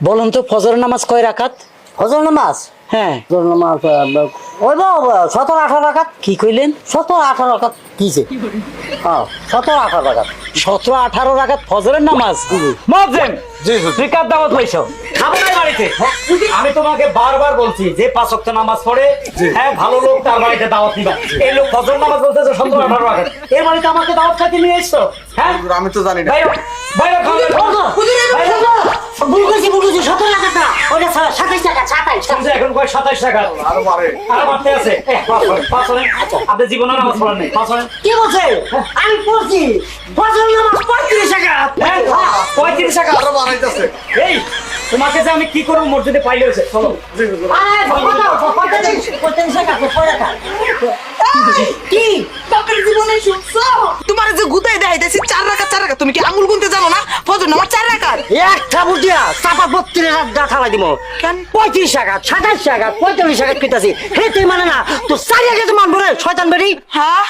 বলুন তো ফজরের নামাজ কয় রাকাত? ফজর নামাজ হ্যাঁ। ফজর নামাজ ওই 17-18 রাকাত। কি কইলেন? 17-18 রাকাত কিছে? হ্যাঁ 17-18 রাকাত। 17-18 রাকাত ফজরের নামাজ। মুয়াজ্জিন, তুই কার দাওয়াত লইছো? খাবো না বাড়িতে। আমি তোমাকে বারবার বলছি যে 5 ওয়াক্ত নামাজ পড়ে হ্যাঁ ভালো লোক তার বাড়িতে দাওয়াত দিবা। এই লোক ফজর নামাজ বলতেছে 17-18 রাকাত। এর বাড়িতে আমাকে দাওয়াত খাইতে নিয়ে এসছো? হ্যাঁ আমি তো জানি না। বাইরে বাইরে খাবে। ভুল করছি 17 রাকাত না, ওটা 27 টাকা 27 শুনছে এখন কয় 27 টাকা। আরো বাড়ে। আর মারতে আছে। পাঁচ হলেন। আপনি জীবনে নামাজ পড়েন নাই। 5 হলেন। কি বলছে? আমি পড়ছি ফজর নামাজ 35 টাকা। হ্যাঁ 35 টাকা। আরো বাড়াইতেছে। এই তোমাকে যে আমি কি করব মসজিদে পাইলে হয়েছে চলো। আরে কত 45 টাকা পড়ে টাকা। কি বাপের জীবনে শুনছো তোমার যে গুতাই দেখাইতেছি 4 রাকাত তুমি কি আঙুল গুনতে জানো না? ফজর নামাজ 4 রাকাত। একটা বুটিয়া চাপা 32 টাকা ঠালাই দিব কেন? 35 টাকা 27 টাকা 45 টাকা কিতাছি হেতে মানে না তো 4 টাকা মানবো রে শয়তান বেরি। হ্যাঁ